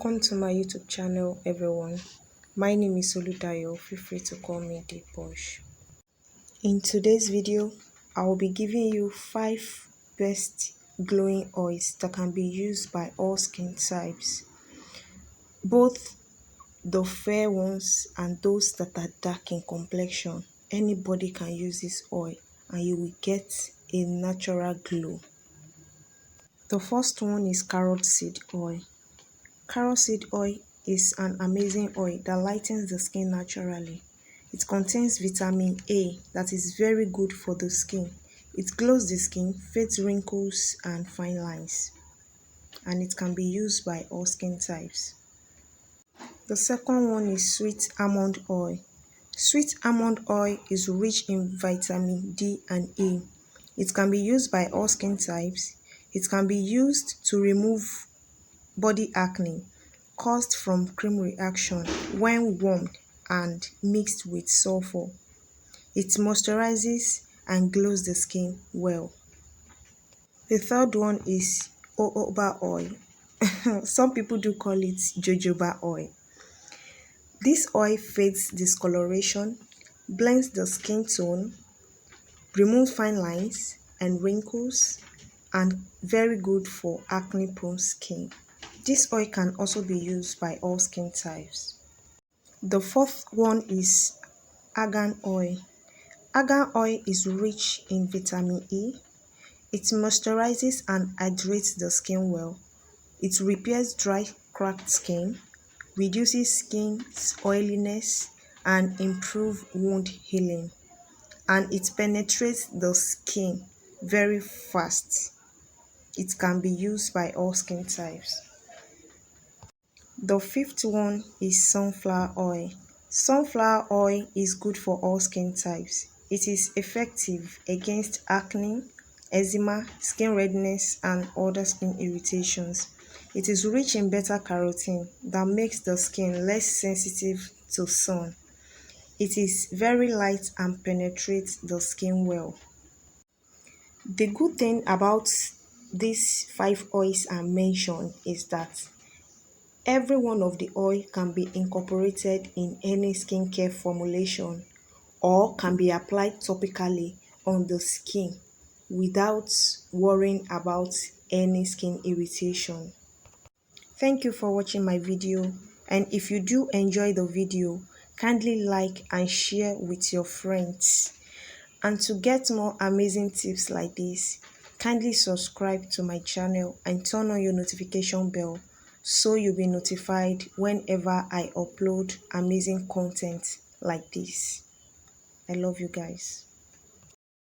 Welcome to my YouTube channel, everyone. My name is Oludayo. Feel free to call me the Posh. In today's video, I will be giving you 5 best glowing oils that can be used by all skin types, both the fair ones and those that are dark in complexion. Anybody can use this oil and you will get a natural glow. The first one is carrot seed oil. Carrot seed oil is an amazing oil that lightens the skin naturally. It contains vitamin A that is very good for the skin. It glows the skin, fades wrinkles and fine lines, and it can be used by all skin types. The second one is sweet almond oil. Sweet almond oil is rich in vitamin D and E. It can be used by all skin types. It can be used to remove body acne caused from cream reaction when warmed and mixed with sulfur. It moisturizes and glows the skin well. The third one is jojoba oil. Some people do call it jojoba oil. This oil fades discoloration, blends the skin tone, removes fine lines and wrinkles, and very good for acne-prone skin. This oil can also be used by all skin types. The fourth one is argan oil. Argan oil is rich in vitamin E. It moisturizes and hydrates the skin well. It repairs dry, cracked skin, reduces skin's oiliness, and improves wound healing. And it penetrates the skin very fast. It can be used by all skin types. The fifth one is sunflower oil. Sunflower oil is good for all skin types. It is effective against acne, eczema, skin redness, and other skin irritations. It is rich in beta-carotene that makes the skin less sensitive to sun. It is very light and penetrates the skin well. The good thing about these 5 oils I mentioned is that every one of the oil can be incorporated in any skincare formulation or can be applied topically on the skin without worrying about any skin irritation. Thank you for watching my video, and if you do enjoy the video, kindly like and share with your friends. And to get more amazing tips like this, kindly subscribe to my channel and turn on your notification bell so you'll be notified whenever I upload amazing content like this. I love you guys.